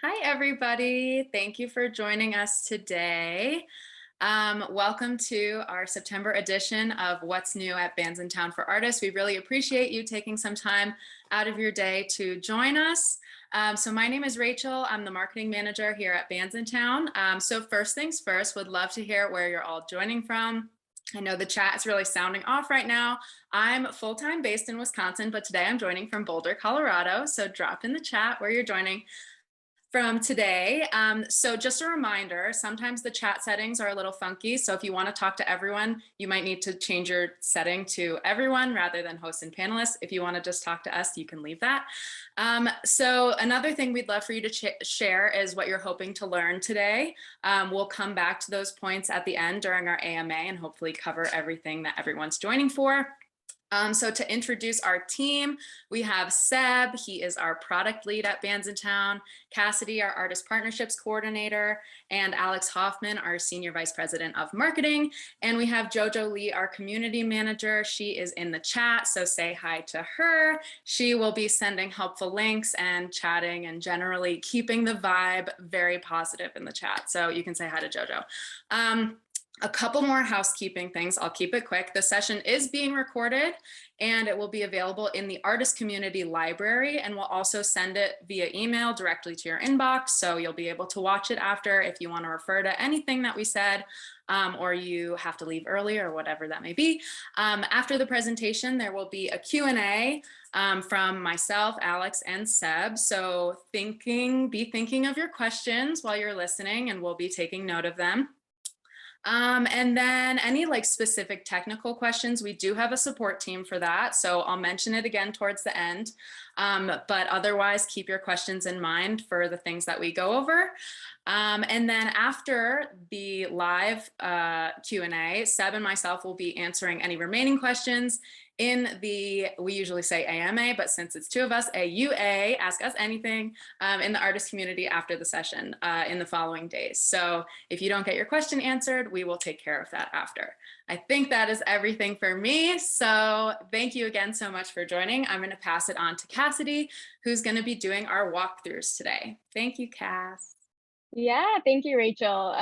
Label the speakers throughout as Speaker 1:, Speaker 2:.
Speaker 1: Hi, everybody. Thank you for joining us today. Welcome to our September edition of What's New at Bandsintown for Artists. We really appreciate you taking some time out of your day to join us. So my name is Rachel. I'm the marketing manager here at Bandsintown. So first things first, would love to hear where you're all joining from. I know the chat is really sounding off right now. I'm full-time based in Wisconsin, but today I'm joining from Boulder, Colorado. So drop in the chat where you're joining from today. So just a reminder, sometimes the chat settings are a little funky. So if you want to talk to everyone, you might need to change your setting to everyone rather than hosts and panelists. If you want to just talk to us, you can leave that. So another thing we'd love for you to share is what you're hoping to learn today. We'll come back to those points at the end during our AMA and hopefully cover everything that everyone's joining for. So to introduce our team, we have Seb. He is our product lead at Bandsintown, Cassidy, our artist partnerships coordinator, and Alex Hoffman, our senior vice president of marketing. And we have Jojo Lee, our community manager. She is in the chat, so say hi to her. She will be sending helpful links and chatting and generally keeping the vibe very positive in the chat. So you can say hi to Jojo. A couple more housekeeping things. I'll keep it quick. The session is being recorded and it will be available in the artist community library, and we'll also send it via email directly to your inbox. So you'll be able to watch it after if you want to refer to anything that we said, or you have to leave early or whatever that may be. After the presentation, there will be a Q&A from myself, Alex, and Seb. So be thinking of your questions while you're listening, and we'll be taking note of them. And then any specific technical questions, we do have a support team for that. So I'll mention it again towards the end. But otherwise, keep your questions in mind for the things that we go over. And then after the live Q&A, Seb and myself will be answering any remaining questions in we usually say AMA, but since it's two of us, AUA, ask us anything, in the artist community after the session in the following days. So if you don't get your question answered, we will take care of that after. I think that is everything for me. So thank you again so much for joining. I'm going to pass it on to Cassidy, who's going to be doing our walkthroughs today. Thank you, Cass.
Speaker 2: Yeah, thank you, Rachel,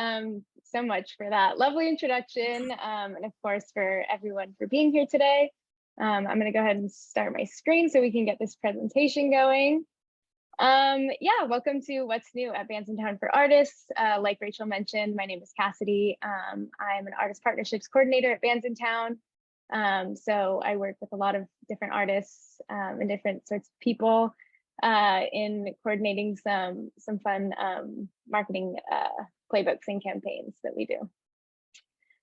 Speaker 2: so much for that lovely introduction, and of course for everyone for being here today. I'm going to go ahead and start my screen so we can get this presentation going. Yeah, welcome to What's New at Bandsintown for Artists. Like Rachel mentioned, my name is Cassidy. I'm an artist partnerships coordinator at Bandsintown. So I work with a lot of different artists and different sorts of people in coordinating some fun marketing playbooks and campaigns that we do.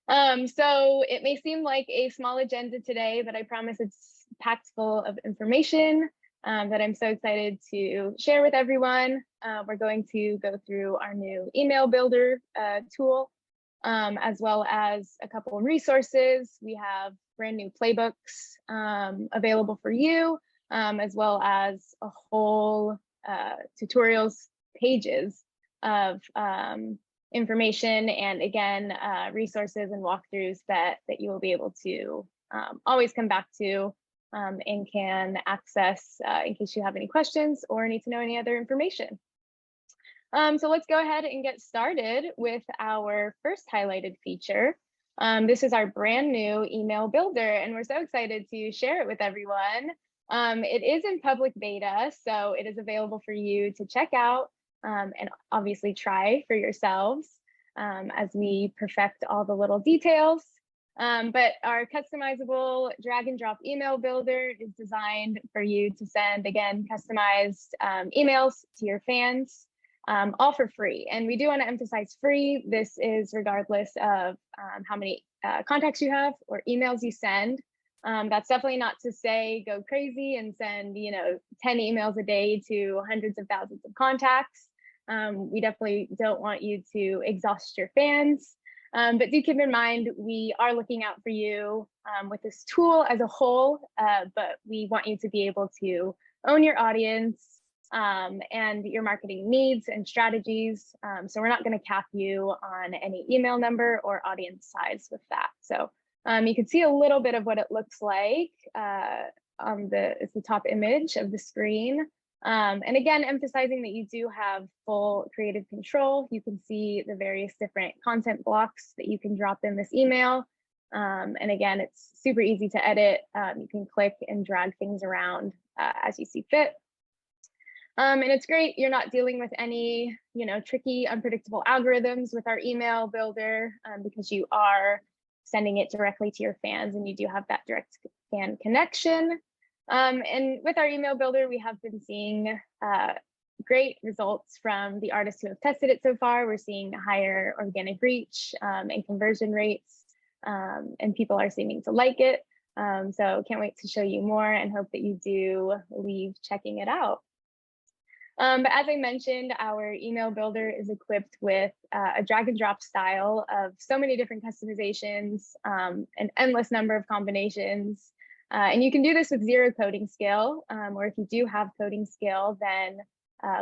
Speaker 2: So it may seem like a small agenda today, but I promise it's packed full of information that I'm so excited to share with everyone. We're going to go through our new email builder tool, as well as a couple of resources. We have brand new playbooks available for you, as well as a whole tutorials pages of information and again resources and walkthroughs that you will be able to always come back to and can access in case you have any questions or need to know any other information. So let's go ahead and get started with our first highlighted feature. This is our brand new email builder, and we're so excited to share it with everyone. It is in public beta, so it is available for you to check out and obviously try for yourselves as we perfect all the little details. But our customizable drag and drop email builder is designed for you to send, again, customized emails to your fans, all for free. And we do want to emphasize free. This is regardless of how many contacts you have or emails you send. That's definitely not to say go crazy and send 10 emails a day to hundreds of thousands of contacts. We definitely don't want you to exhaust your fans, but do keep in mind we are looking out for you with this tool as a whole, but we want you to be able to own your audience and your marketing needs and strategies. So we're not going to cap you on any email number or audience size with that. So you can see a little bit of what it looks like on it's the top image of the screen. And again, emphasizing that you do have full creative control. You can see the various different content blocks that you can drop in this email. And again, it's super easy to edit. You can click and drag things around as you see fit. And it's great. You're not dealing with any, tricky, unpredictable algorithms with our email builder because you are sending it directly to your fans and you do have that direct fan connection. And with our email builder, we have been seeing great results from the artists who have tested it so far. We're seeing higher organic reach and conversion rates, and people are seeming to like it. So can't wait to show you more and hope that you do leave checking it out. But as I mentioned, our email builder is equipped with a drag and drop style of so many different customizations, an endless number of combinations. And you can do this with zero coding skill, or if you do have coding skill, then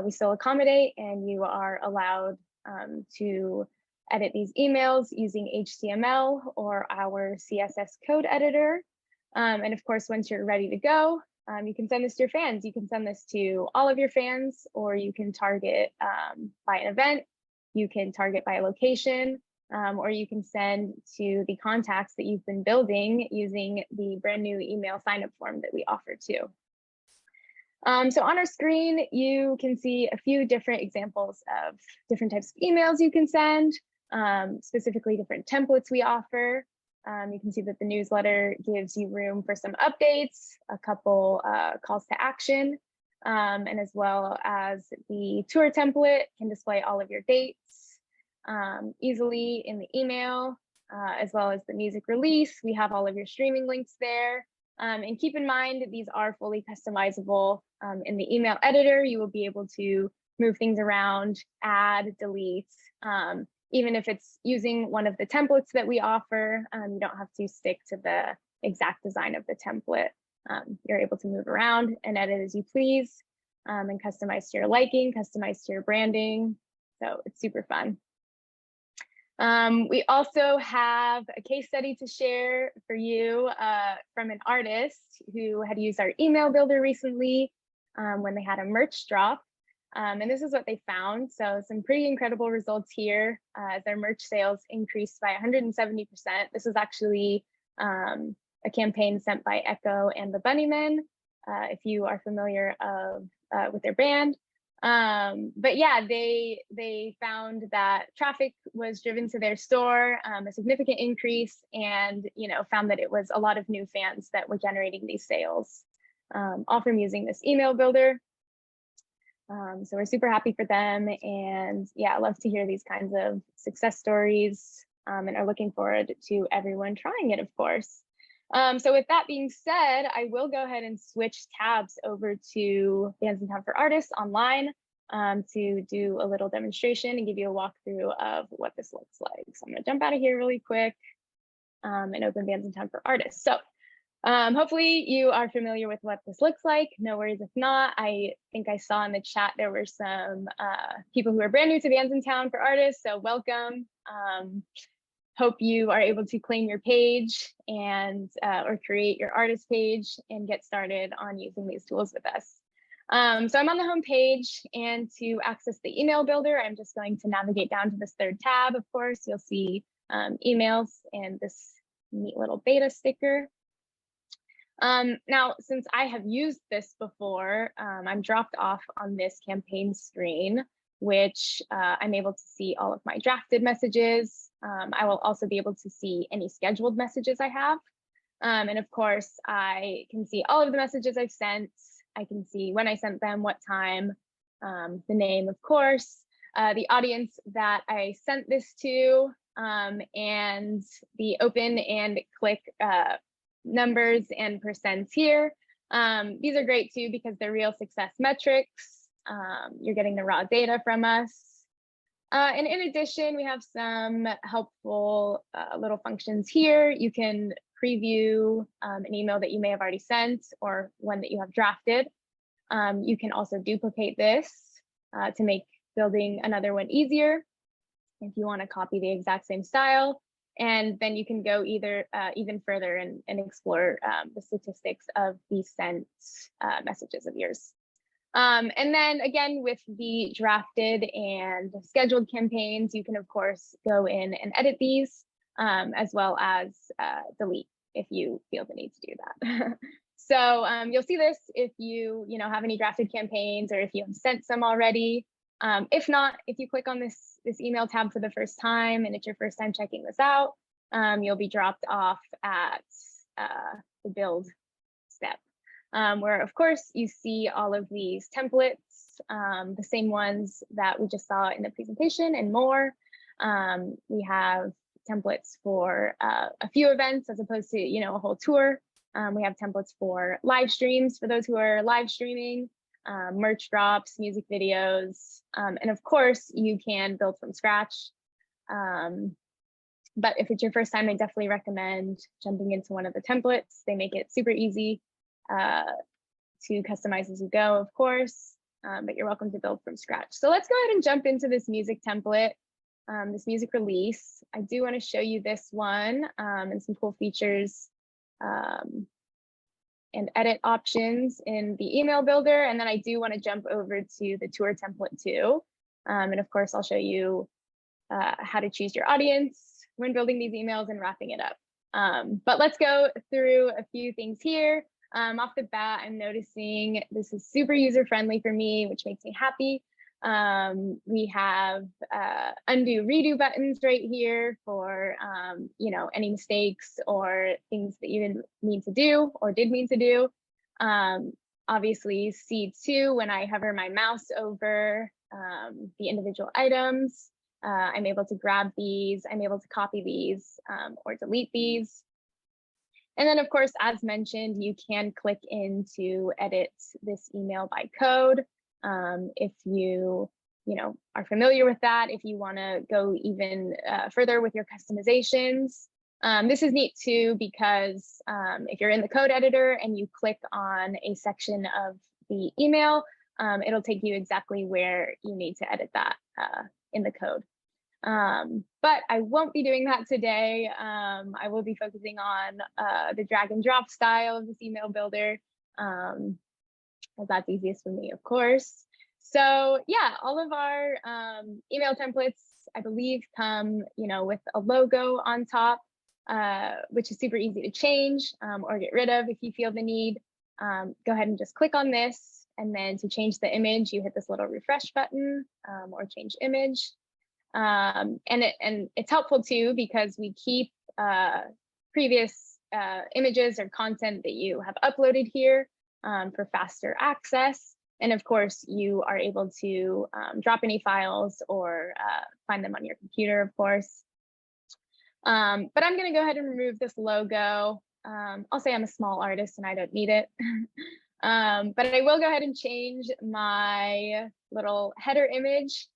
Speaker 2: we still accommodate and you are allowed to edit these emails using HTML or our CSS code editor. And of course, once you're ready to go, you can send this to your fans. You can send this to all of your fans, or you can target by an event. You can target by a location, or you can send to the contacts that you've been building using the brand new email sign-up form that we offer too. So on our screen, you can see a few different examples of different types of emails you can send, specifically different templates we offer. You can see that the newsletter gives you room for some updates, a couple calls to action, and as well as the tour template can display all of your dates easily in the email, as well as the music release. We have all of your streaming links there. And keep in mind, these are fully customizable. In the email editor, you will be able to move things around, add, delete. Even if it's using one of the templates that we offer, you don't have to stick to the exact design of the template. You're able to move around and edit as you please, and customize to your liking, customize to your branding. So it's super fun. We also have a case study to share for you from an artist who had used our email builder recently when they had a merch drop. And this is what they found. So some pretty incredible results here as their merch sales increased by 170%. This is actually a campaign sent by Echo and the Bunnymen, if you are familiar with their band. But yeah, they found that traffic was driven to their store, a significant increase, and found that it was a lot of new fans that were generating these sales, all from using this email builder. So we're super happy for them, and yeah, I love to hear these kinds of success stories, and are looking forward to everyone trying it, of course. So with that being said, I will go ahead and switch tabs over to Bandsintown for Artists online to do a little demonstration and give you a walkthrough of what this looks like. So I'm going to jump out of here really quick and open Bandsintown for Artists. So hopefully you are familiar with what this looks like. No worries if not. I think I saw in the chat there were some people who are brand new to Bandsintown for Artists, so welcome. Hope you are able to claim your page and or create your artist page and get started on using these tools with us. So I'm on the home page, and to access the email builder, I'm just going to navigate down to this third tab. Of course, you'll see emails and this neat little beta sticker. Now, since I have used this before, I'm dropped off on this campaign screen, which I'm able to see all of my drafted messages. I will also be able to see any scheduled messages I have. And of course, I can see all of the messages I've sent. I can see when I sent them, what time, the name, of course, the audience that I sent this to, and the open and click numbers and percents here. These are great too because they're real success metrics. You're getting the raw data from us. And in addition, we have some helpful little functions here. You can preview an email that you may have already sent or one that you have drafted. You can also duplicate this to make building another one easier if you want to copy the exact same style. And then you can go even further and explore the statistics of the sent messages of yours. And then again, with the drafted and scheduled campaigns, you can of course go in and edit these, as well as delete if you feel the need to do that. So you'll see this if you have any drafted campaigns or if you have sent some already. If not, if you click on this email tab for the first time and it's your first time checking this out, you'll be dropped off at the build step, where of course you see all of these templates, the same ones that we just saw in the presentation and more. We have templates for a few events as opposed to a whole tour. We have templates for live streams for those who are live streaming, merch drops, music videos, and of course you can build from scratch. But if it's your first time, I definitely recommend jumping into one of the templates. They make it super easy to customize as you go, of course, but you're welcome to build from scratch. So let's go ahead and jump into this music template, this music release. I do want to show you this one and some cool features and edit options in the email builder. And then I do want to jump over to the tour template too. And of course, I'll show you how to choose your audience when building these emails and wrapping it up. But let's go through a few things here. Off the bat, I'm noticing this is super user-friendly for me, which makes me happy. We have undo, redo buttons right here for any mistakes or things that you didn't mean to do or did mean to do. Obviously, C2, when I hover my mouse over the individual items, I'm able to grab these, I'm able to copy these or delete these. And then, of course, as mentioned, you can click in to edit this email by code. If you are familiar with that, if you want to go even further with your customizations. This is neat too, because if you're in the code editor and you click on a section of the email, it'll take you exactly where you need to edit that in the code. But I won't be doing that today. I will be focusing on the drag and drop style of this email builder, as that's easiest for me, of course. So yeah, all of our email templates, I believe, come with a logo on top, which is super easy to change or get rid of if you feel the need. Go ahead and just click on this, and then to change the image, you hit this little refresh button or change image. And it's helpful too, because we keep previous images or content that you have uploaded here for faster access. And of course, you are able to drop any files or find them on your computer, of course. But I'm going to go ahead and remove this logo. I'll say I'm a small artist and I don't need it. But I will go ahead and change my little header image.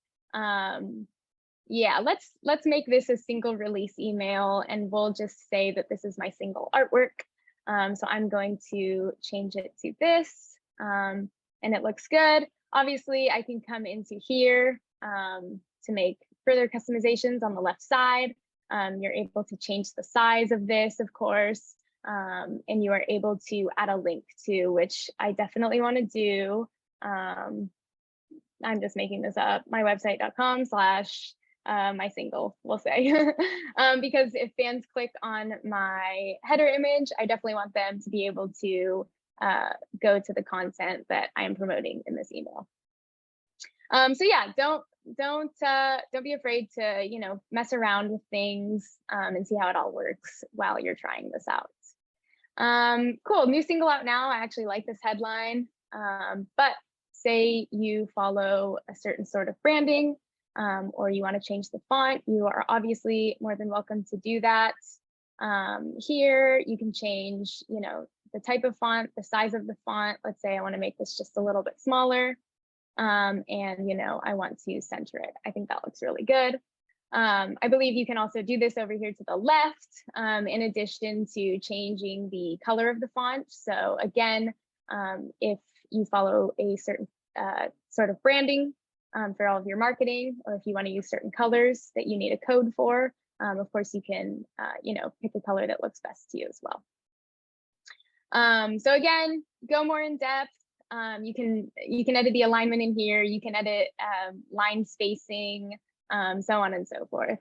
Speaker 2: Yeah, let's make this a single release email, and we'll just say that this is my single artwork. So I'm going to change it to this, and it looks good. Obviously, I can come into here to make further customizations on the left side. You're able to change the size of this, of course, and you are able to add a link to, which I definitely want to do. I'm just making this up, mywebsite.com/ my single, we'll say, because if fans click on my header image, I definitely want them to be able to go to the content that I am promoting in this email. So yeah, don't be afraid to mess around with things and see how it all works while you're trying this out. Cool, new single out now. I actually like this headline, but say you follow a certain sort of branding, or you want to change the font, you are obviously more than welcome to do that. Here you can change, the type of font, the size of the font. Let's say I want to make this just a little bit smaller, and I want to center it. I think that looks really good. I believe you can also do this over here to the left, in addition to changing the color of the font. So again, if you follow a certain sort of branding for all of your marketing, or if you want to use certain colors that you need a code for, of course you can pick a color that looks best to you as well. So again, go more in depth. You can edit the alignment in here. You can edit line spacing, so on and so forth.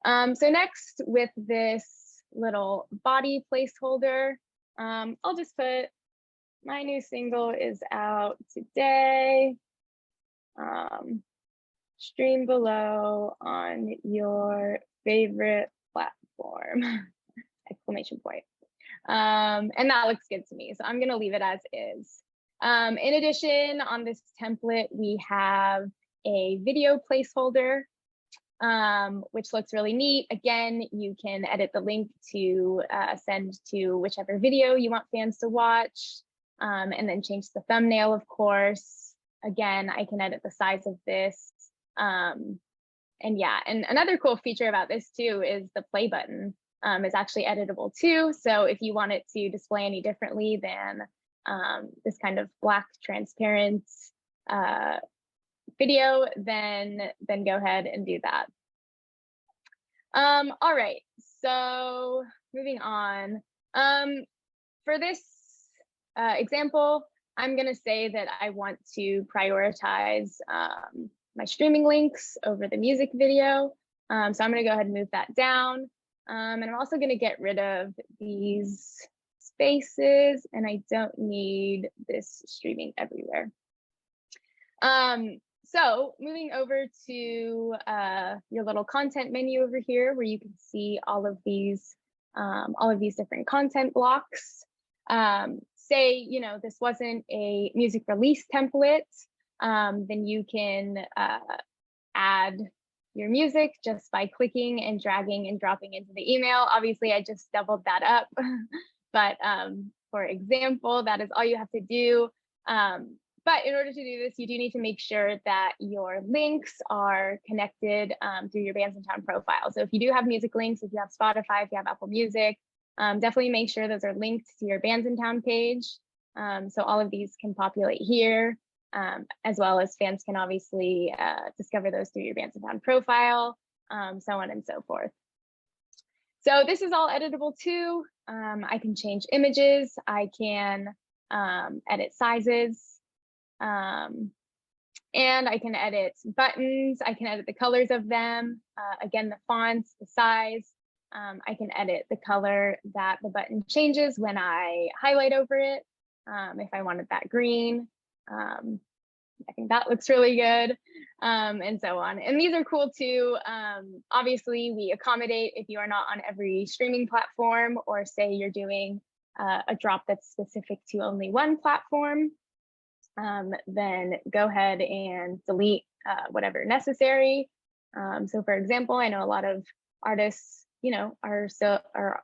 Speaker 2: So next, with this little body placeholder, I'll just put my new single is out today. Stream below on your favorite platform, exclamation point. And that looks good to me. So I'm gonna leave it as is. In addition, on this template, we have a video placeholder, which looks really neat. Again, you can edit the link to send to whichever video you want fans to watch, and then change the thumbnail, of course. Again, I can edit the size of this. And yeah, and another cool feature about this too is the play button is actually editable too. So if you want it to display any differently than this kind of black transparent video, then go ahead and do that. All right, so moving on. For this example, I'm gonna say that I want to prioritize my streaming links over the music video. So I'm gonna go ahead and move that down. And I'm also gonna get rid of these spaces, and I don't need this streaming everywhere. So moving over to your little content menu over here, where you can see all of these different content blocks. Say, you know, this wasn't a music release template, then you can add your music just by clicking and dragging and dropping into the email. Obviously, I just doubled that up, but for example, that is all you have to do. But in order to do this, you do need to make sure that your links are connected through your Bandsintown profile. So if you do have music links, if you have Spotify, if you have Apple Music, definitely make sure those are linked to your Bandsintown page. So all of these can populate here, as well as fans can obviously discover those through your Bandsintown profile, so on and so forth. So this is all editable too. I can change images. I can edit sizes. And I can edit buttons. I can edit the colors of them. Again, the fonts, the size. I can edit the color that the button changes when I highlight over it. If I wanted that green, I think that looks really good, and so on. And these are cool too. Obviously, we accommodate if you are not on every streaming platform, or say you're doing a drop that's specific to only one platform. Then go ahead and delete whatever necessary. So for example, I know a lot of artists, you know, are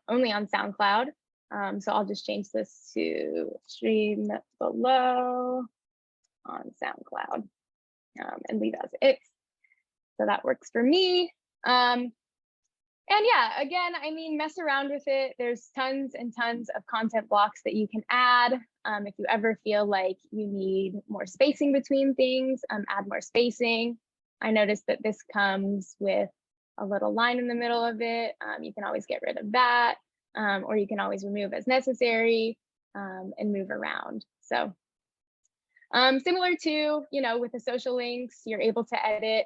Speaker 2: only on SoundCloud. So I'll just change this to stream below on SoundCloud, and leave as is. So that works for me. And yeah, again, I mean, mess around with it. There's tons and tons of content blocks that you can add. If you ever feel like you need more spacing between things, add more spacing. I noticed that this comes with a little line in the middle of it. You can always get rid of that, or you can always remove as necessary, and move around. So similar to, you know, with the social links, you're able to edit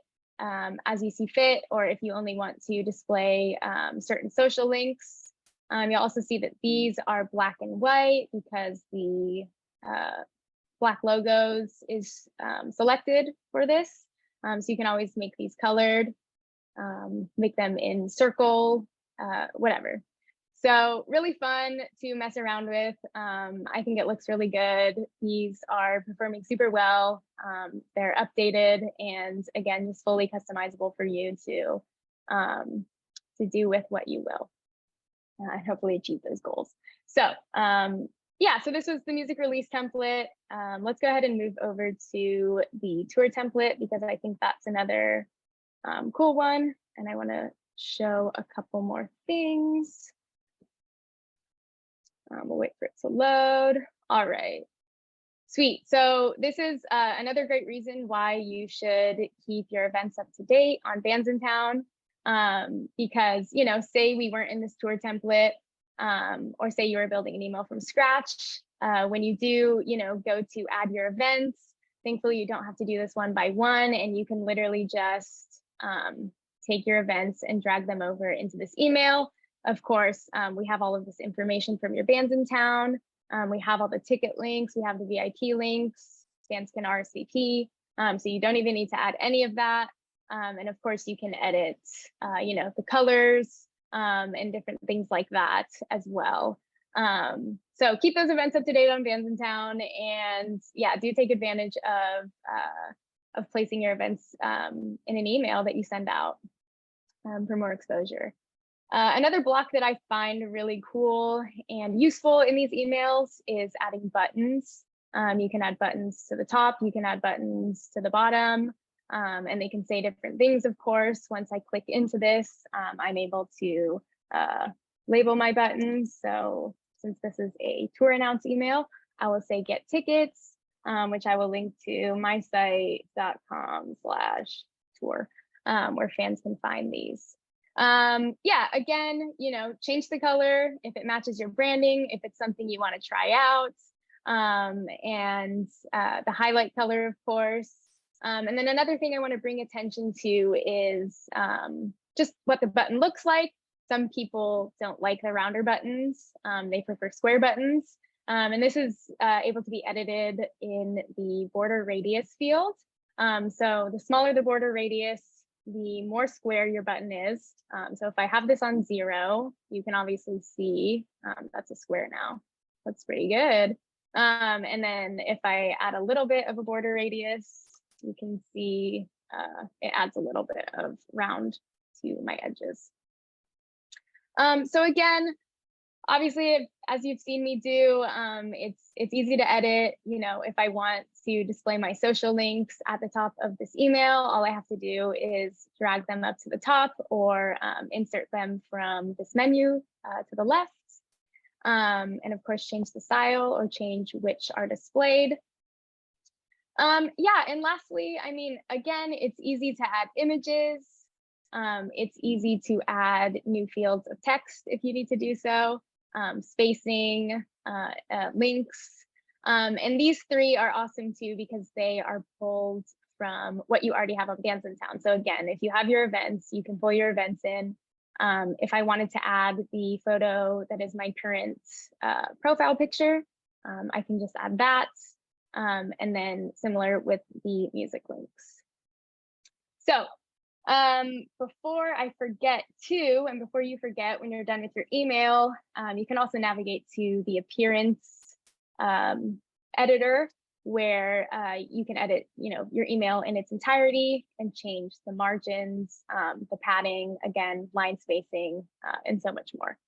Speaker 2: as you see fit, or if you only want to display certain social links. You'll also see that these are black and white because the black logos is selected for this. So you can always make these colored, make them in circle, whatever. So really fun to mess around with. I think it looks really good. These are performing super well. They're updated, and again, just fully customizable for you to do with what you will, and hopefully achieve those goals. So yeah, so this was the music release template. Let's go ahead and move over to the tour template, because I think that's another cool one, and I want to show a couple more things. We'll wait for it to load. All right, sweet. So this is another great reason why you should keep your events up to date on Bandsintown, because, you know, say we weren't in this tour template, or say you were building an email from scratch, when you do, go to add your events, thankfully you don't have to do this one by one, and you can literally just take your events and drag them over into this email. Of course, we have all of this information from your Bandsintown. We have all the ticket links, we have the VIP links, fans can RSVP. So you don't even need to add any of that. And of course you can edit, the colors and different things like that as well. So keep those events up to date on Bandsintown, and yeah, do take advantage of placing your events in an email that you send out for more exposure. Another block that I find really cool and useful in these emails is adding buttons. You can add buttons to the top, you can add buttons to the bottom, and they can say different things, of course. Once I click into this, I'm able to label my buttons. So since this is a tour announce email, I will say get tickets, which I will link to mysite.com/tour, where fans can find these. Yeah, again, change the color if it matches your branding, if it's something you want to try out, and the highlight color, of course. And then another thing I want to bring attention to is just what the button looks like. Some people don't like the rounder buttons. They prefer square buttons. And this is able to be edited in the border radius field. So the smaller the border radius, the more square your button is. So if I have this on 0, you can obviously see that's a square now. That's pretty good. And then if I add a little bit of a border radius, you can see it adds a little bit of round to my edges. So again, obviously, as you've seen me do, it's easy to edit. If I want to display my social links at the top of this email, all I have to do is drag them up to the top or insert them from this menu to the left. And of course, change the style or change which are displayed. Yeah, and lastly, again, it's easy to add images. It's easy to add new fields of text if you need to do so, spacing, links. And these 3 are awesome too, because they are pulled from what you already have on Bandsintown. So again, if you have your events, you can pull your events in. If I wanted to add the photo that is my current profile picture, I can just add that. And then similar with the music links. So before I forget to, and before you forget when you're done with your email, you can also navigate to the appearance editor, where you can edit, your email in its entirety and change the margins, the padding, again, line spacing, and so much more.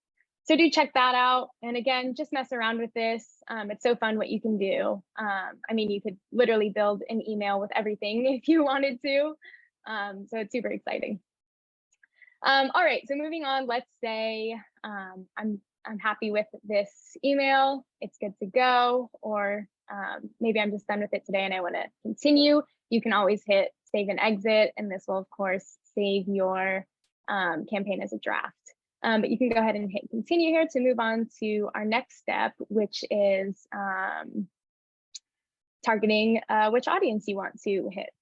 Speaker 2: So do check that out. And again, just mess around with this. It's so fun what you can do. You could literally build an email with everything if you wanted to. So it's super exciting. All right, so moving on, let's say I'm happy with this email, it's good to go, or maybe I'm just done with it today and I want to continue. You can always hit save and exit, and this will of course save your campaign as a draft. But you can go ahead and hit continue here to move on to our next step, which is targeting which audience you want to hit.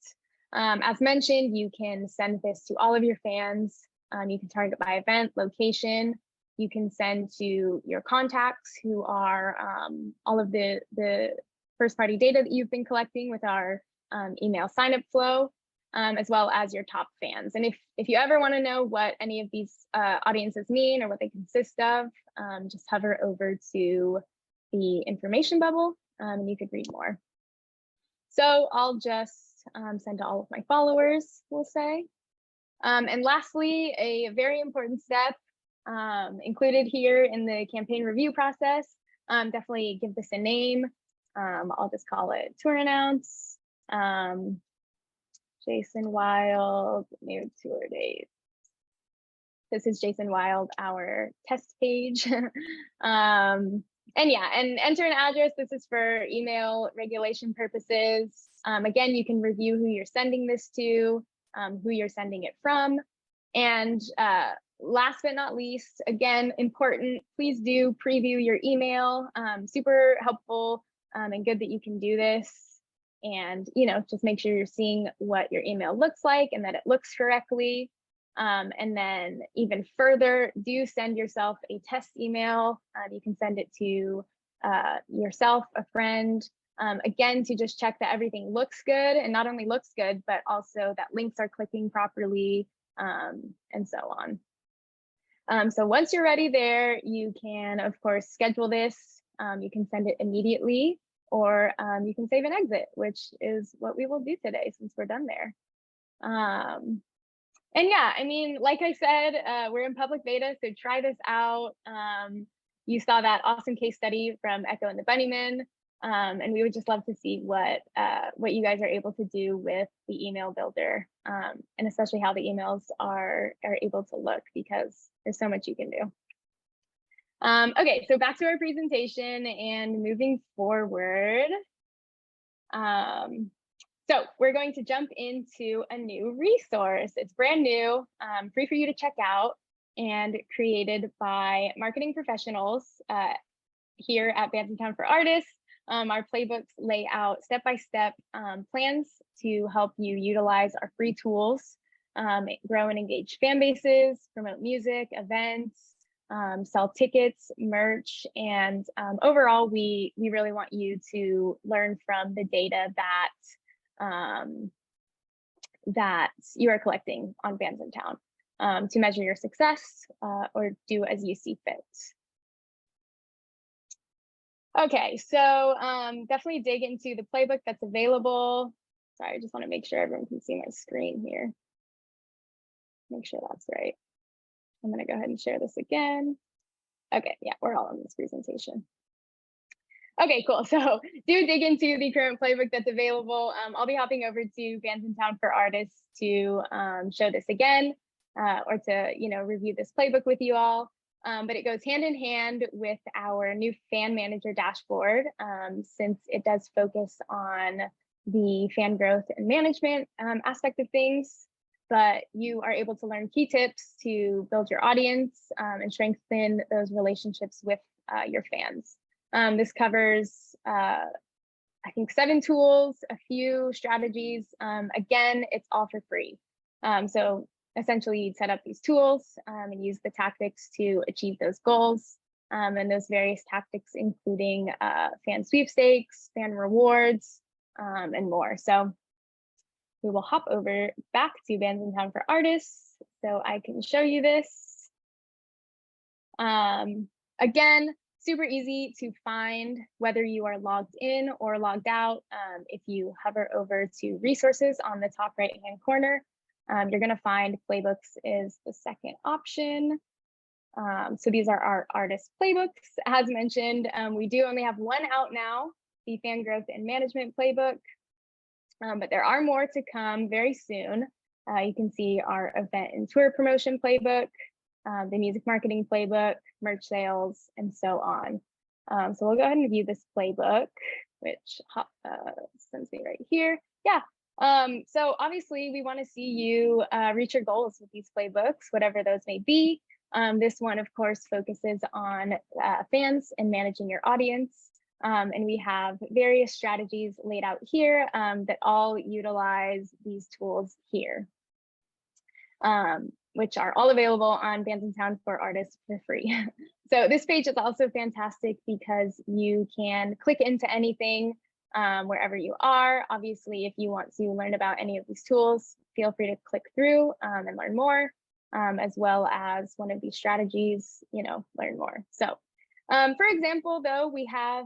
Speaker 2: As mentioned, you can send this to all of your fans. You can target by event, location. You can send to your contacts, who are all of the first party data that you've been collecting with our email signup flow, as well as your top fans. And if you ever want to know what any of these audiences mean or what they consist of, just hover over to the information bubble and you could read more. So I'll just send to all of my followers, we'll say. And lastly, a very important step included here in the campaign review process, definitely give this a name. I'll just call it tour announce, Jason Wild, new tour date. This is Jason Wild, our test page. And yeah, and enter an address. This is for email regulation purposes. Again, you can review who you're sending this to, who you're sending it from. And last but not least, again, important, please do preview your email. Super helpful and good that you can do this. And, just make sure you're seeing what your email looks like and that it looks correctly. And then even further, do send yourself a test email. You can send it to yourself, a friend, again, to just check that everything looks good, and not only looks good, but also that links are clicking properly, and so on. So once you're ready there, you can, of course, schedule this. You can send it immediately, or you can save and exit, which is what we will do today since we're done there. And yeah, I mean, like I said, we're in public beta, so try this out. You saw that awesome case study from Echo and the Bunnymen, and we would just love to see what you guys are able to do with the email builder, and especially how the emails are able to look, because there's so much you can do. Okay, so back to our presentation and moving forward. So we're going to jump into a new resource. It's brand new, free for you to check out, and created by marketing professionals here at Bandsintown for Artists. Our playbooks lay out step-by-step plans to help you utilize our free tools, grow and engage fan bases, promote music, events, sell tickets, merch, and overall, we really want you to learn from the data that you are collecting on Bandsintown to measure your success or do as you see fit. Okay, so definitely dig into the playbook that's available. Sorry, I just want to make sure everyone can see my screen here. Make sure that's right. I'm going to go ahead and share this again. Okay, yeah, we're all on this presentation. Okay, cool. So do dig into the current playbook that's available. I'll be hopping over to Bandsintown for Artists to show this again, or to review this playbook with you all. But it goes hand in hand with our new fan manager dashboard, since it does focus on the fan growth and management aspect of things. But you are able to learn key tips to build your audience and strengthen those relationships with your fans. This covers, I think, 7 tools, a few strategies. Again, it's all for free. So essentially, you'd set up these tools and use the tactics to achieve those goals. And those various tactics, including fan sweepstakes, fan rewards, and more. So we will hop over back to Bandsintown for Artists so I can show you this. Again, super easy to find whether you are logged in or logged out. If you hover over to resources on the top right-hand corner, you're going to find Playbooks is the second option. So these are our artist playbooks. As mentioned, we do only have one out now, the Fan Growth and Management Playbook. But there are more to come very soon. You can see our event and tour promotion playbook, the music marketing playbook, merch sales, and so on. So we'll go ahead and view this playbook, which sends me right here. Yeah. So obviously we want to see you reach your goals with these playbooks, whatever those may be. This one, of course, focuses on fans and managing your audience. And we have various strategies laid out here that all utilize these tools here, which are all available on Bandsintown for Artists for free. So this page is also fantastic because you can click into anything wherever you are. Obviously, if you want to learn about any of these tools, feel free to click through and learn more, as well as one of these strategies, learn more. So for example, though, we have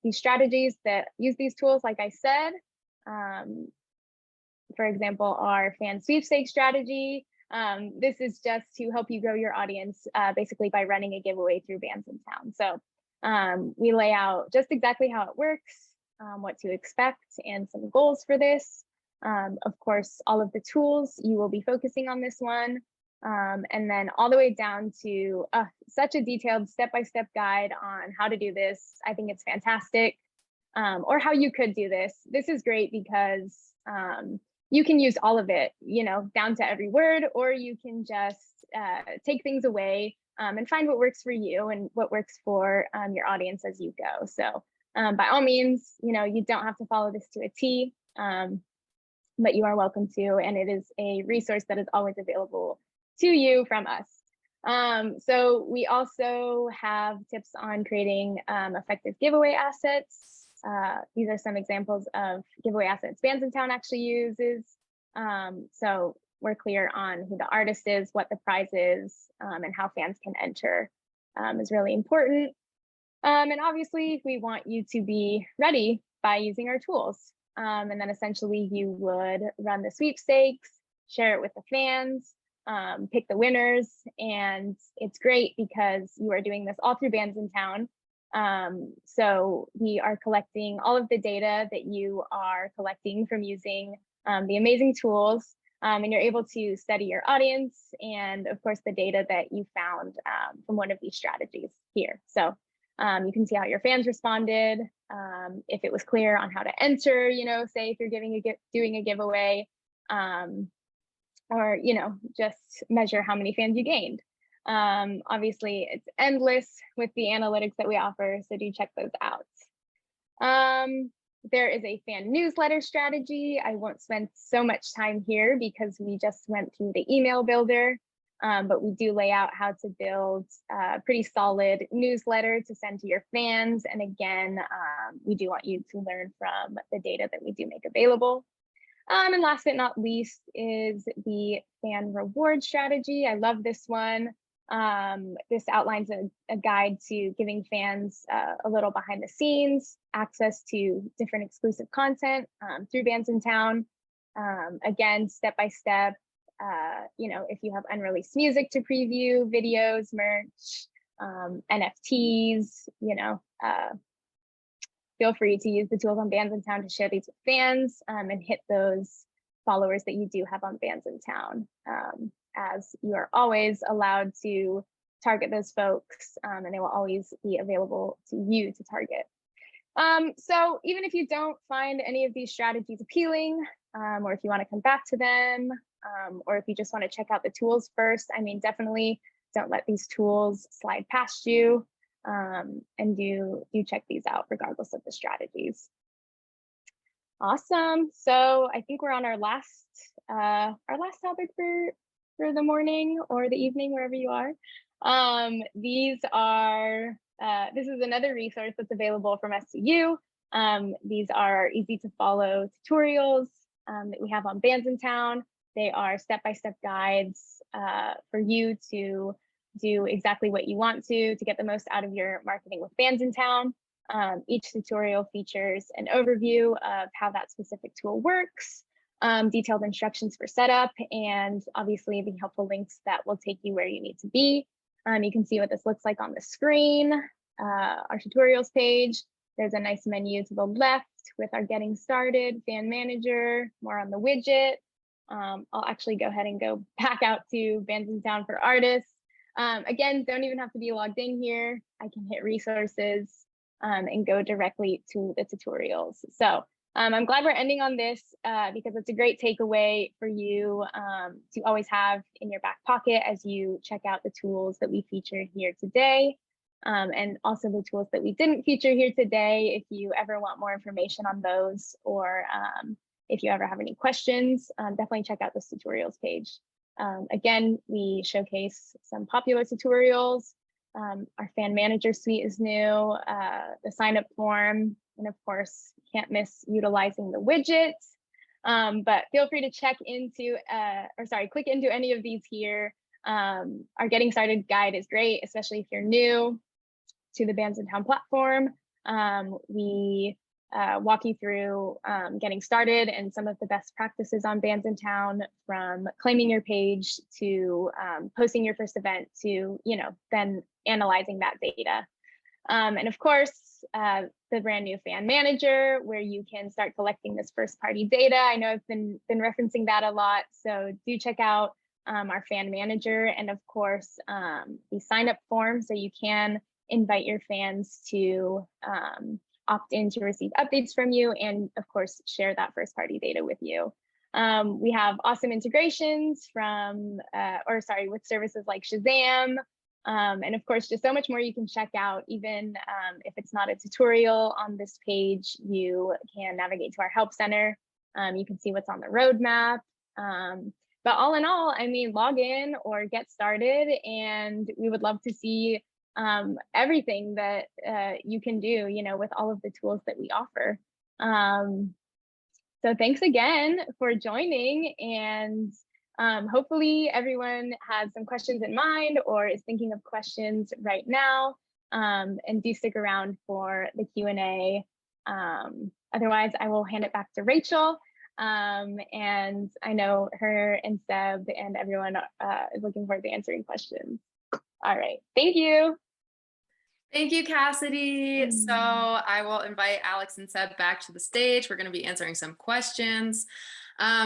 Speaker 2: these strategies that use these tools, like I said. For example, our fan sweepstakes strategy. This is just to help you grow your audience, basically by running a giveaway through Bandsintown. So we lay out just exactly how it works, what to expect, and some goals for this. Of course, all of the tools, you will be focusing on this one. And then all the way down to such a detailed step-by-step guide on how to do this. I think it's fantastic. Or how you could do this. This is great because you can use all of it, down to every word, or you can just take things away and find what works for you and what works for your audience as you go. So by all means, you don't have to follow this to a T, but you are welcome to, and it is a resource that is always available to you from us. So we also have tips on creating effective giveaway assets. These are some examples of giveaway assets Bandsintown actually uses. So we're clear on who the artist is, what the prize is, and how fans can enter is really important. And obviously, we want you to be ready by using our tools. And then essentially you would run the sweepstakes, share it with the fans, pick the winners. And it's great because you are doing this all through Bandsintown. So we are collecting all of the data that you are collecting from using the amazing tools. And you're able to study your audience and of course the data that you found from one of these strategies here. So you can see how your fans responded, if it was clear on how to enter, say if you're doing a giveaway, or just measure how many fans you gained. Obviously it's endless with the analytics that we offer, so do check those out. There is a fan newsletter strategy. I won't spend so much time here because we just went through the email builder, but we do lay out how to build a pretty solid newsletter to send to your fans. And again, we do want you to learn from the data that we do make available. And last but not least is the fan reward strategy. I love this one. This outlines a guide to giving fans a little behind the scenes, access to different exclusive content through Bandsintown. Again, step by step, if you have unreleased music to preview, videos, merch, NFTs, feel free to use the tools on Bandsintown to share these with fans and hit those followers that you do have on Bandsintown, as you are always allowed to target those folks and they will always be available to you to target. So even if you don't find any of these strategies appealing, or if you want to come back to them, or if you just want to check out the tools first, definitely don't let these tools slide past you. And do check these out regardless of the strategies. Awesome. So I think we're on our last topic for the morning or the evening, wherever you are. This is another resource that's available from us to you. These are easy to follow tutorials that we have on Bandsintown. They are step-by-step guides for you to do exactly what you want to get the most out of your marketing with Bandsintown. Each tutorial features an overview of how that specific tool works, detailed instructions for setup, and obviously the helpful links that will take you where you need to be. You can see what this looks like on the screen. Our tutorials page, there's a nice menu to the left with our getting started, fan manager, more on the widget. I'll actually go ahead and go back out to Bandsintown for artists. Again, don't even have to be logged in here. I can hit resources and go directly to the tutorials. So I'm glad we're ending on this because it's a great takeaway for you to always have in your back pocket as you check out the tools that we featured here today. And also the tools that we didn't feature here today, if you ever want more information on those, or if you ever have any questions, definitely check out this tutorials page. Again, we showcase some popular tutorials. Our fan manager suite is new, the sign up form, and of course, can't miss utilizing the widgets. But feel free to click into any of these here. Our getting started guide is great, especially if you're new to the Bandsintown platform. We walk you through getting started and some of the best practices on Bandsintown, from claiming your page to posting your first event to, then analyzing that data. And of course, the brand new fan manager, where you can start collecting this first party data. I know I've been referencing that a lot, so do check out our fan manager, and of course, the sign up form, so you can invite your fans to opt in to receive updates from you, and of course, share that first party data with you. We have awesome integrations with services like Shazam. And of course, just so much more you can check out. Even if it's not a tutorial on this page, you can navigate to our help center. You can see what's on the roadmap. But all in all, I mean, log in or get started, and we would love to see everything that you can do, with all of the tools that we offer. So thanks again for joining, and hopefully everyone has some questions in mind or is thinking of questions right now, and do stick around for the Q&A. Otherwise, I will hand it back to Rachel. And I know her and Seb and everyone is looking forward to answering questions. All right, thank you.
Speaker 1: Thank you, Cassidy. So I will invite Alex and Seb back to the stage. We're going to be answering some questions.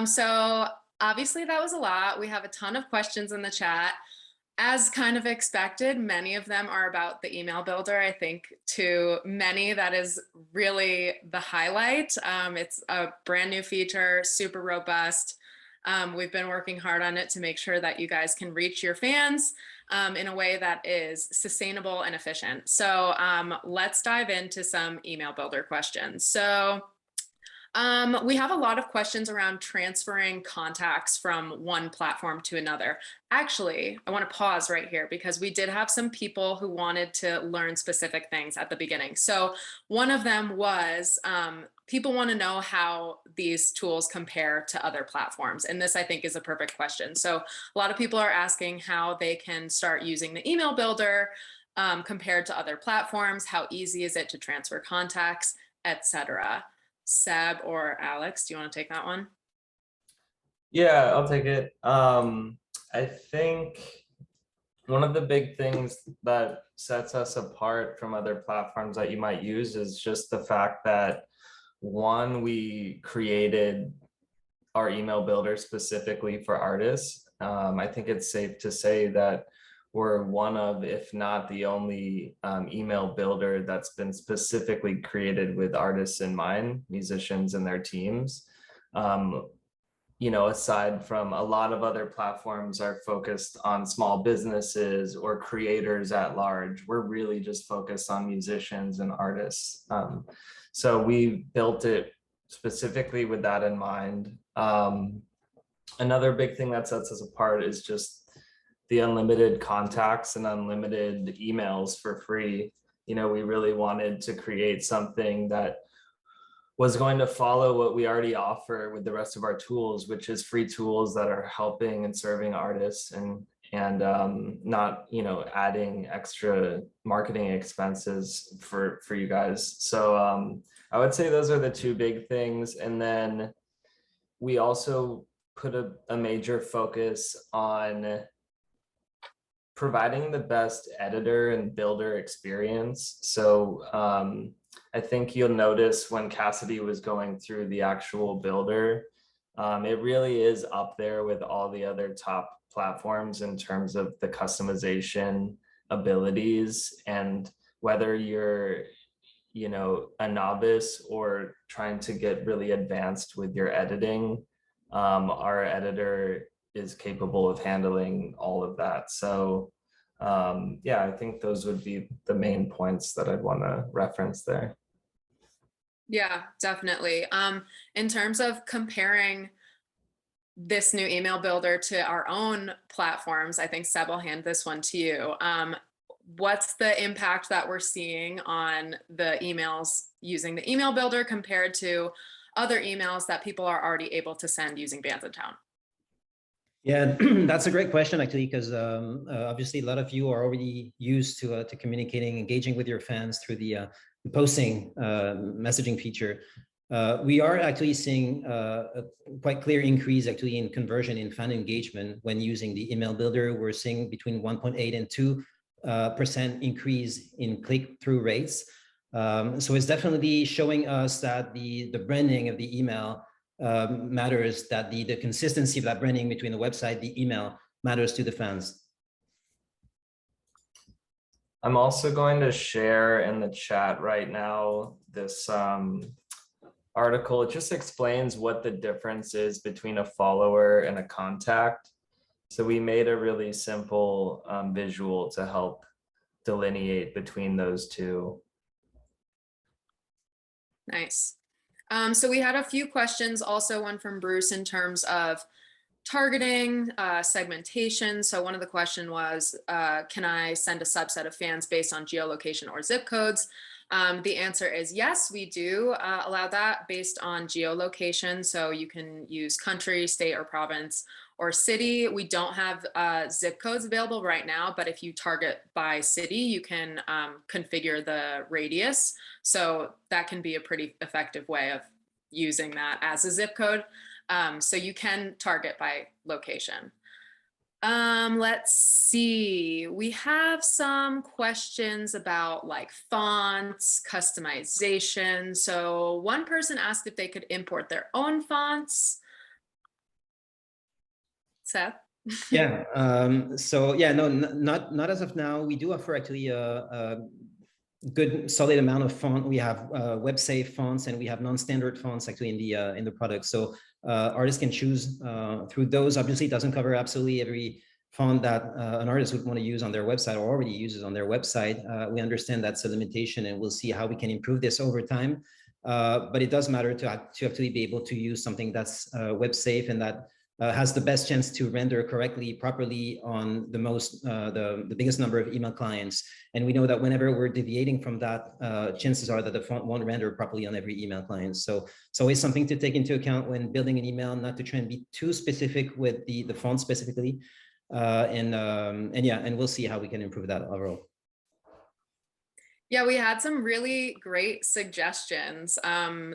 Speaker 1: So obviously that was a lot. We have a ton of questions in the chat. As kind of expected, many of them are about the email builder. I think to many that is really the highlight. It's a brand new feature, super robust. We've been working hard on it to make sure that you guys can reach your fans in a way that is sustainable and efficient. So let's dive into some email builder questions. So we have a lot of questions around transferring contacts from one platform to another. Actually, I want to pause right here because we did have some people who wanted to learn specific things at the beginning. So one of them was people want to know how these tools compare to other platforms. And this, I think, is a perfect question. So a lot of people are asking how they can start using the email builder compared to other platforms. How easy is it to transfer contacts, etc. Seb or Alex, do you want to take that one?
Speaker 3: Yeah, I'll take it. I think one of the big things that sets us apart from other platforms that you might use is just the fact that, one, we created our email builder specifically for artists. I think it's safe to say that we're one of, if not the only email builder that's been specifically created with artists in mind, musicians and their teams. Aside from a lot of other platforms are focused on small businesses or creators at large, we're really just focused on musicians and artists. So we built it specifically with that in mind. Another big thing that sets us apart is just the unlimited contacts and unlimited emails for free. We really wanted to create something that was going to follow what we already offer with the rest of our tools, which is free tools that are helping and serving artists and not, adding extra marketing expenses for you guys. So I would say those are the two big things. And then we also put a major focus on providing the best editor and builder experience. So I think you'll notice when Cassidy was going through the actual builder, it really is up there with all the other top platforms in terms of the customization abilities. And whether you're, a novice or trying to get really advanced with your editing, our editor is capable of handling all of that. So yeah, I think those would be the main points that I'd want to reference there.
Speaker 1: Yeah, definitely. In terms of comparing this new email builder to our own platforms, I think Seb will hand this one to you. What's the impact that we're seeing on the emails using the email builder compared to other emails that people are already able to send using Bandsintown?
Speaker 4: Yeah, that's a great question, actually, because obviously a lot of you are already used to communicating, engaging with your fans through the posting messaging feature. We are actually seeing a quite clear increase actually in conversion in fan engagement when using the email builder. We're seeing between 1.8 and 2% increase in click-through rates. So it's definitely showing us that the branding of the email matters, that the consistency of that branding between the website, the email matters to the fans.
Speaker 3: I'm also going to share in the chat right now this article, it just explains what the difference is between a follower and a contact. So we made a really simple visual to help delineate between those two.
Speaker 1: Nice. So we had a few questions, also one from Bruce in terms of targeting, segmentation. So one of the question was, can I send a subset of fans based on geolocation or zip codes? The answer is yes, we do allow that based on geolocation. So you can use country, state, or province, or city. We don't have zip codes available right now, but if you target by city, you can configure the radius. So that can be a pretty effective way of using that as a zip code. So you can target by location. Let's see. We have some questions about like fonts, customization. So one person asked if they could import their own fonts. Seth?
Speaker 4: Yeah. So yeah, no, not as of now. We do offer actually a good solid amount of font. We have web safe fonts and we have non-standard fonts actually in the product. So artists can choose through those. Obviously, it doesn't cover absolutely every font that an artist would want to use on their website or already uses on their website. We understand that's a limitation, and we'll see how we can improve this over time. But it does matter to actually be able to use something that's web safe and that has the best chance to render correctly, properly on the most, the biggest number of email clients. And we know that whenever we're deviating from that, chances are that the font won't render properly on every email client. So it's always something to take into account when building an email, not to try and be too specific with the font specifically. And yeah, and we'll see how we can improve that overall.
Speaker 1: Yeah, we had some really great suggestions.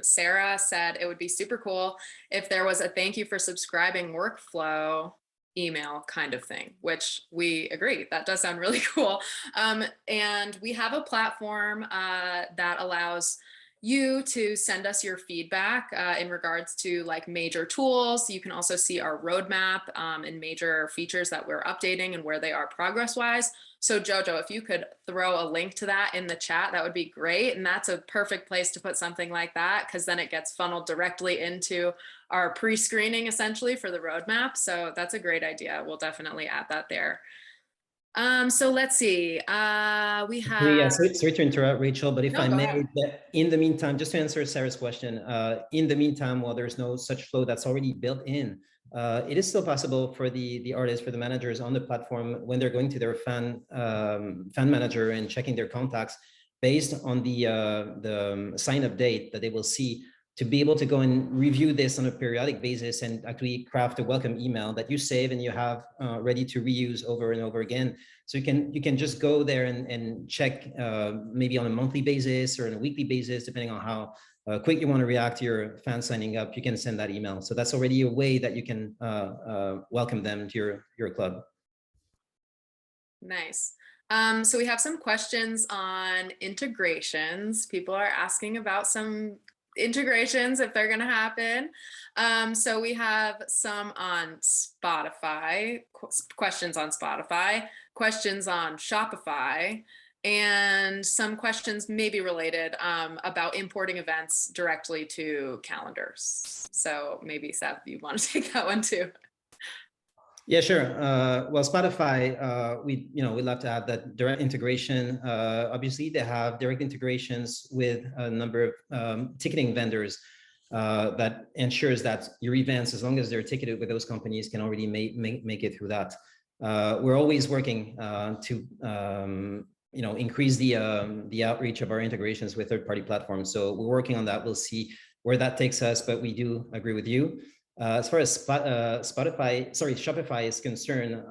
Speaker 1: Sarah said it would be super cool if there was a thank you for subscribing workflow email kind of thing, which we agree, that does sound really cool. And we have a platform that allows you to send us your feedback in regards to like major tools. You can also see our roadmap and major features that we're updating and where they are progress-wise. So Jojo, if you could throw a link to that in the chat, that would be great. And that's a perfect place to put something like that, because then it gets funneled directly into our pre-screening essentially for the roadmap. So that's a great idea. We'll definitely add that there. So let's see. We have.
Speaker 4: Yeah, sorry to interrupt, Rachel, but if I may, in the meantime, just to answer Sarah's question, in the meantime, while there's no such flow that's already built in, it is still possible for the artists, for the managers on the platform, when they're going to their fan manager and checking their contacts based on the sign-up date that they will see, to be able to go and review this on a periodic basis and actually craft a welcome email that you save and you have ready to reuse over and over again. So you can just go there and check maybe on a monthly basis or on a weekly basis, depending on how quick you want to react to your fans signing up. You can send that email. So that's already a way that you can welcome them to your club.
Speaker 1: Nice. So we have some questions on integrations. People are asking about some integrations, if they're going to happen. So we have some on Spotify, questions on Spotify, questions on Shopify, and some questions maybe related about importing events directly to calendars. So maybe Seth, you want to take that one too.
Speaker 4: Yeah, sure. Well, Spotify, we love to have that direct integration. Obviously, they have direct integrations with a number of ticketing vendors that ensures that your events, as long as they're ticketed with those companies, can already make it through that. We're always working to increase the outreach of our integrations with third-party platforms. So we're working on that. We'll see where that takes us, but we do agree with you. As far as Shopify is concerned,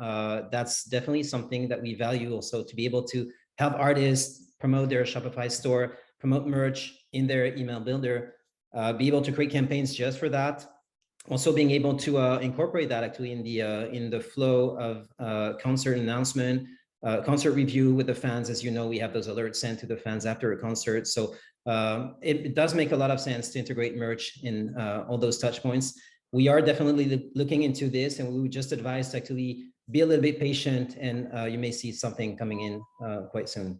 Speaker 4: that's definitely something that we value also, to be able to help artists promote their Shopify store, promote merch in their email builder, be able to create campaigns just for that. Also being able to incorporate that actually in the flow of concert announcement, concert review with the fans. As you know, we have those alerts sent to the fans after a concert. So it does make a lot of sense to integrate merch in all those touch points. We are definitely looking into this, and we would just advise to actually be a little bit patient, and you may see something coming in quite soon.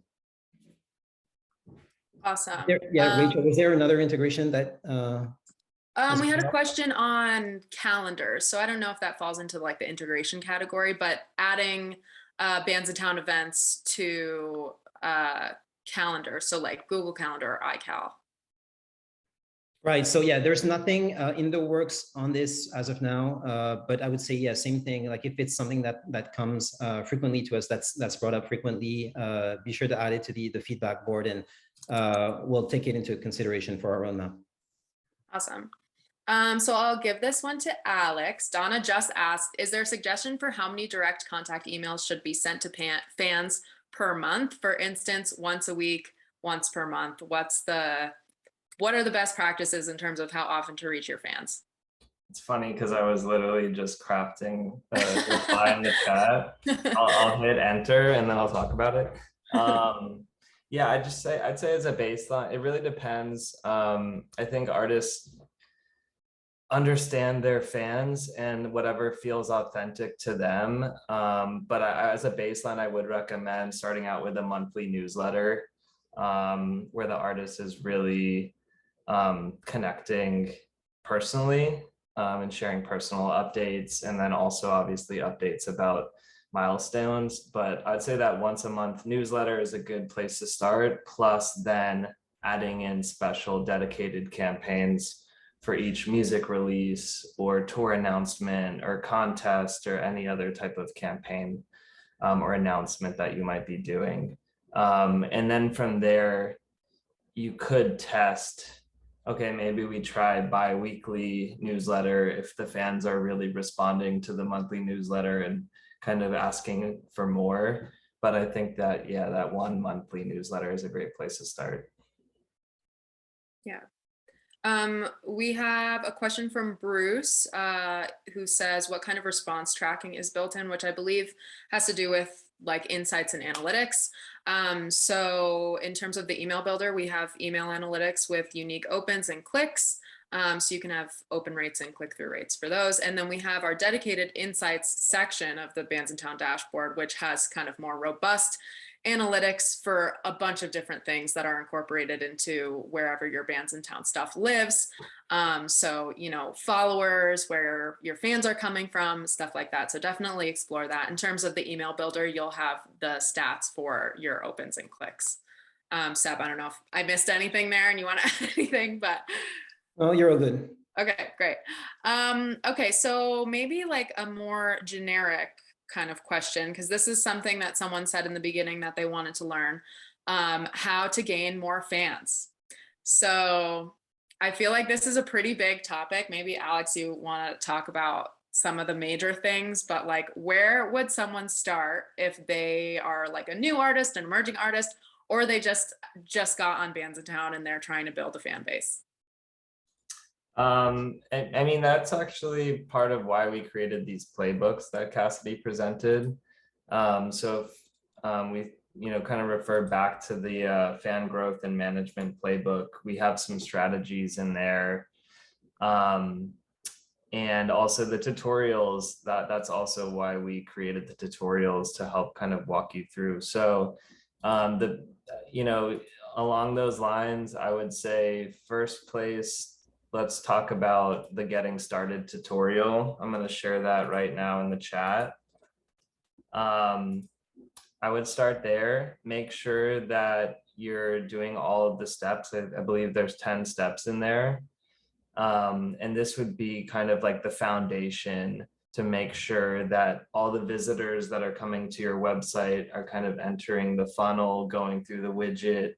Speaker 1: Awesome.
Speaker 4: Yeah, Rachel, was there another integration that
Speaker 1: We had a question on calendars. So I don't know if that falls into like the integration category, but adding Bandsintown events to calendar. So like Google Calendar or iCal.
Speaker 4: Right. So yeah, there's nothing in the works on this as of now, but I would say, yeah, same thing. Like if it's something that comes frequently to us, that's brought up frequently, be sure to add it to the feedback board, and we'll take it into consideration for our roadmap.
Speaker 1: Awesome. So I'll give this one to Alex. Donna just asked, is there a suggestion for how many direct contact emails should be sent to fans per month? For instance, once a week, once per month. What are the best practices in terms of how often to reach your fans?
Speaker 3: It's funny because I was literally just crafting a reply in the chat. I'll hit enter and then I'll talk about it. Yeah, I'd say as a baseline, it really depends. I think artists understand their fans and whatever feels authentic to them. But as a baseline, I would recommend starting out with a monthly newsletter where the artist is really connecting personally and sharing personal updates, and then also obviously updates about milestones. But I'd say that once a month newsletter is a good place to start, plus then adding in special dedicated campaigns for each music release or tour announcement or contest or any other type of campaign or announcement that you might be doing. And then from there, you could test, okay, maybe we try bi-weekly newsletter if the fans are really responding to the monthly newsletter and kind of asking for more. But I think that, yeah, that one monthly newsletter is a great place to start.
Speaker 1: Yeah. We have a question from Bruce, who says, what kind of response tracking is built in, which I believe has to do with like insights and analytics. So in terms of the email builder, we have email analytics with unique opens and clicks. So you can have open rates and click-through rates for those. And then we have our dedicated insights section of the Bandsintown dashboard, which has kind of more robust analytics for a bunch of different things that are incorporated into wherever your Bandsintown stuff lives. So, you know, followers, where your fans are coming from, stuff like that. So definitely explore that. In terms of the email builder, you'll have the stats for your opens and clicks. Seb, I don't know if I missed anything there and you want to add anything, but.
Speaker 4: Oh, you're all good.
Speaker 1: Okay, great. Okay, so maybe like a more generic kind of question, because this is something that someone said in the beginning that they wanted to learn, how to gain more fans. So I feel like this is a pretty big topic. Maybe Alex, you want to talk about some of the major things, but like where would someone start if they are like a new artist, an emerging artist, or they just got on Bandsintown and they're trying to build a fan base?
Speaker 3: I mean, that's actually part of why we created these playbooks that Cassidy presented. So if we, you know, kind of refer back to the fan growth and management playbook, we have some strategies in there. And also the tutorials, that's also why we created the tutorials, to help kind of walk you through. So you know, along those lines, I would say first place, let's talk about the getting started tutorial. I'm going to share that right now in the chat. I would start there. Make sure that you're doing all of the steps. I believe there's 10 steps in there. And this would be kind of like the foundation to make sure that all the visitors that are coming to your website are kind of entering the funnel, going through the widget,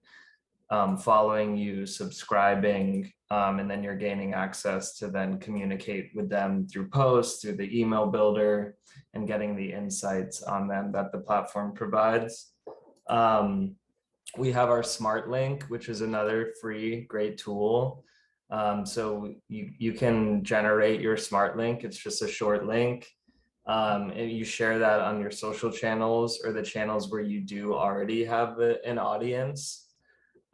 Speaker 3: following you, subscribing, and then you're gaining access to then communicate with them through posts, through the email builder, and getting the insights on them that the platform provides. We have our smart link, which is another free great tool. So you can generate your smart link. It's just a short link. And you share that on your social channels or the channels where you do already have an audience.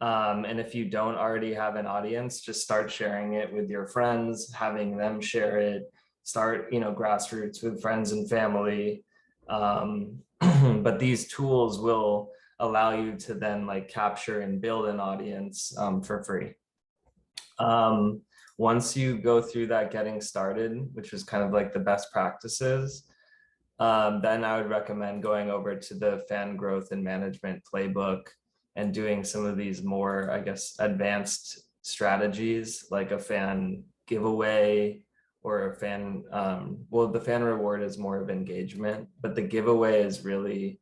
Speaker 3: And if you don't already have an audience, just start sharing it with your friends, having them share it, start, you know, grassroots with friends and family. But these tools will allow you to then like capture and build an audience for free. once you go through that getting started, which is kind of like the best practices, then I would recommend going over to the fan growth and management playbook and doing some of these more, I guess, advanced strategies like a fan giveaway or a fan, well, the fan reward is more of engagement, but the giveaway is really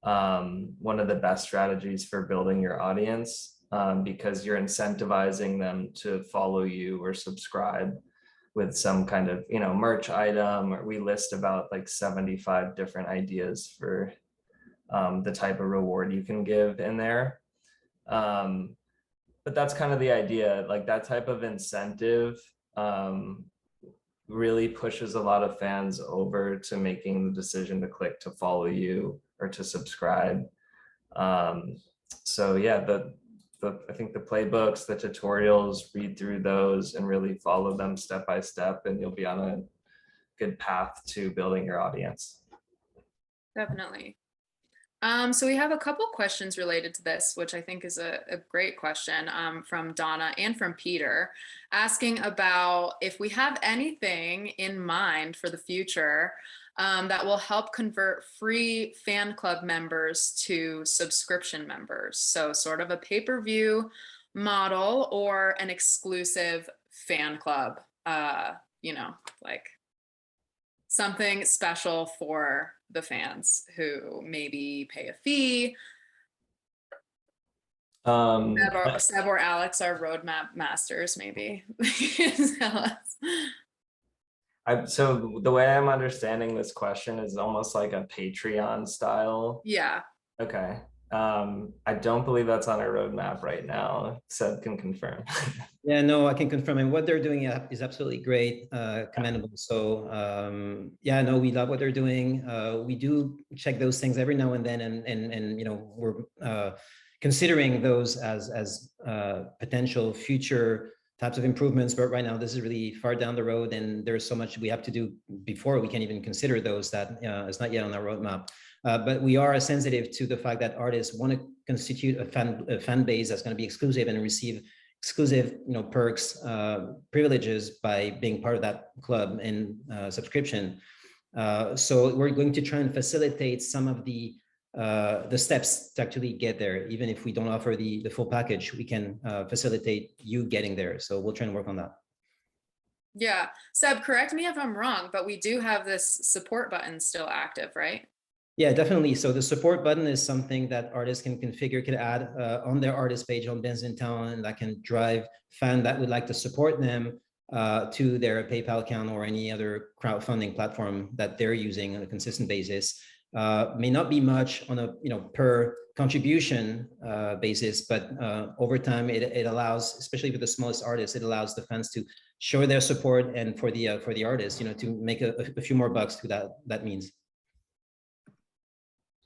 Speaker 3: one of the best strategies for building your audience, because you're incentivizing them to follow you or subscribe with some kind of, you know, merch item, or we list about like 75 different ideas for the type of reward you can give in there. But that's kind of the idea, like that type of incentive really pushes a lot of fans over to making the decision to click to follow you or to subscribe. So yeah, I think the playbooks, the tutorials, read through those and really follow them step by step, and you'll be on a good path to building your audience.
Speaker 1: Definitely. So we have a couple questions related to this, which I think is a great question from Donna and from Peter, asking about if we have anything in mind for the future that will help convert free fan club members to subscription members. So sort of a pay-per-view model or an exclusive fan club, you know, like something special for the fans who maybe pay a fee. Seb or Alex are roadmap masters, maybe. Tell us.
Speaker 3: So the way I'm understanding this question is almost like a Patreon style.
Speaker 1: Yeah.
Speaker 3: Okay. I don't believe that's on our roadmap right now. Seb can confirm.
Speaker 4: Yeah, no, I can confirm. And what they're doing is absolutely great, commendable. So yeah, no, we love what they're doing. We do check those things every now and then, and you know, we're considering those as potential future types of improvements. But right now, this is really far down the road, and there's so much we have to do before we can even consider those that is not yet on our roadmap. But we are sensitive to the fact that artists want to constitute a fan base that's going to be exclusive and receive exclusive, you know, perks, privileges by being part of that club and subscription. So we're going to try and facilitate some of the steps to actually get there. Even if we don't offer the full package, we can facilitate you getting there. So we'll try and work on that.
Speaker 1: Yeah. Seb, correct me if I'm wrong, but we do have this support button still active, right?
Speaker 4: Yeah, definitely. So the support button is something that artists can configure, can add on their artist page on Bandsintown, and that can drive fan that would like to support them to their PayPal account or any other crowdfunding platform that they're using on a consistent basis. May not be much on a per contribution basis, but over time it allows, especially with the smallest artists, it allows the fans to show their support, and for the artists, to make a few more bucks through that means.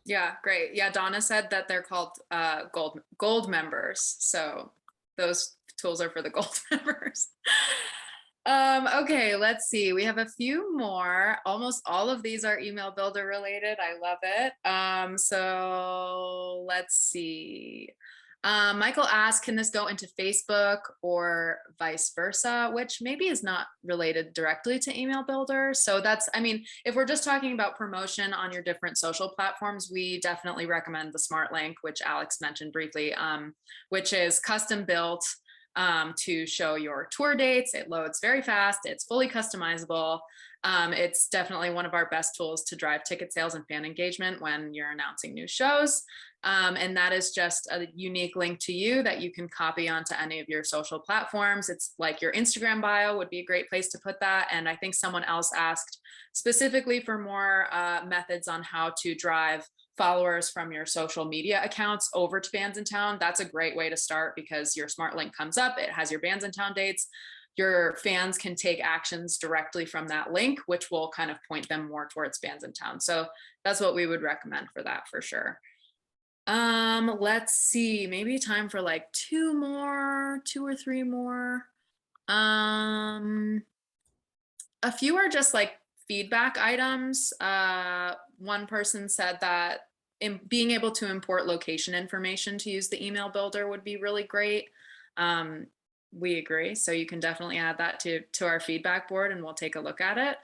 Speaker 1: Yeah, great. Yeah, Donna said that they're called gold members. So those tools are for the gold members. Okay, let's see. We have a few more. Almost all of these are email builder related. I love it. So let's see. Michael asked, can this go into Facebook or vice versa, which maybe is not related directly to email builder. So that's, I mean, if we're just talking about promotion on your different social platforms, we definitely recommend the Smart Link, which Alex mentioned briefly, which is custom built to show your tour dates. It loads very fast. It's fully customizable. It's definitely one of our best tools to drive ticket sales and fan engagement when you're announcing new shows. And that is just a unique link to you that you can copy onto any of your social platforms. It's like your Instagram bio would be a great place to put that. And I think someone else asked specifically for more methods on how to drive followers from your social media accounts over to Bandsintown. That's a great way to start, because your Smart Link comes up, it has your Bandsintown dates. Your fans can take actions directly from that link, which will kind of point them more towards Bandsintown. So that's what we would recommend for that, for sure. Let's see, maybe time for like two or three more. A few are just like feedback items. One person said that being able to import location information to use the email builder would be really great. we agree. So you can definitely add that to our feedback board and we'll take a look at it.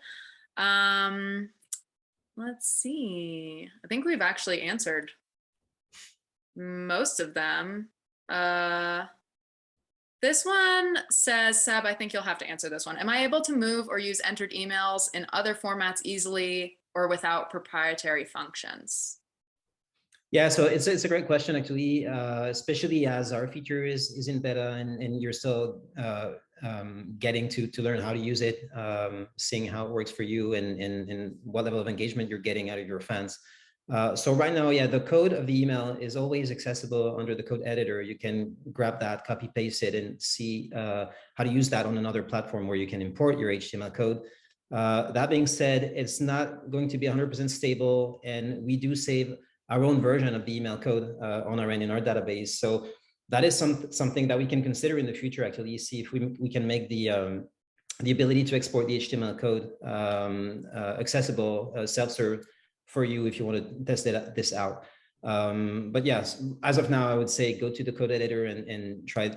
Speaker 1: Let's see. I think we've actually answered most of them. This one says, Seb, I think you'll have to answer this one. Am I able to move or use entered emails in other formats easily or without proprietary functions?
Speaker 4: Yeah, so it's a great question, actually, especially as our feature is in beta and you're still getting to learn how to use it, seeing how it works for you and what level of engagement you're getting out of your fans. So right now, yeah, the code of the email is always accessible under the code editor. You can grab that, copy paste it, and see how to use that on another platform where you can import your HTML code. That being said, it's not going to be 100% stable, and we do save our own version of the email code on our end in our database. So that is something that we can consider in the future, actually, see if we can make the ability to export the HTML code accessible, self-serve for you if you want to test this out. But yes, as of now, I would say go to the code editor and try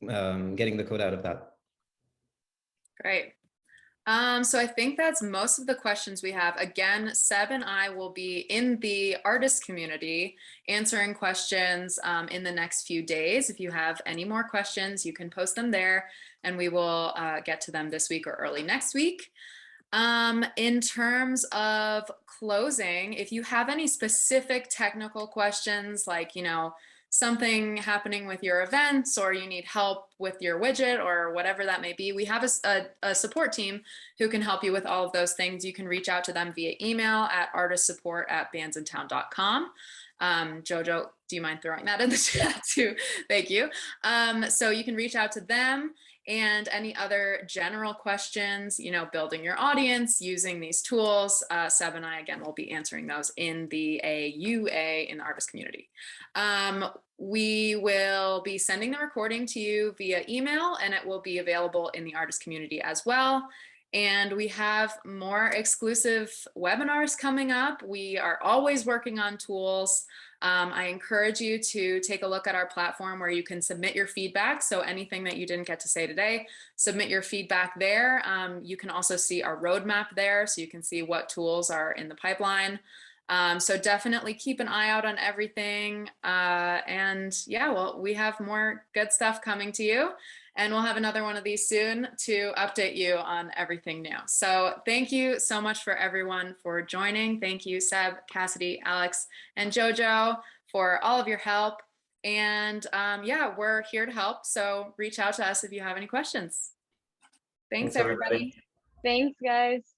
Speaker 4: getting the code out of that.
Speaker 1: Great. So I think that's most of the questions we have. Again, Seb and I will be in the artist community answering questions in the next few days. If you have any more questions, you can post them there and we will get to them this week or early next week. In terms of closing, if you have any specific technical questions, like, something happening with your events or you need help with your widget or whatever that may be, we have a support team who can help you with all of those things. You can reach out to them via email at artistsupport@bandsintown.com. Jojo, do you mind throwing that in the chat too? Thank you. So you can reach out to them. And any other general questions, building your audience, using these tools, Seb and I, again, will be answering those in the AUA, in the artist community. We will be sending the recording to you via email, and it will be available in the artist community as well. And we have more exclusive webinars coming up. We are always working on tools. I encourage you to take a look at our platform where you can submit your feedback. So anything that you didn't get to say today, submit your feedback there. You can also see our roadmap there, so you can see what tools are in the pipeline. So definitely keep an eye out on everything. And yeah, well, we have more good stuff coming to you. And we'll have another one of these soon to update you on everything new. So thank you so much for everyone for joining. Thank you, Seb, Cassidy, Alex, and Jojo for all of your help. And yeah, we're here to help. So reach out to us if you have any questions. Thanks everybody.
Speaker 2: Thanks, guys.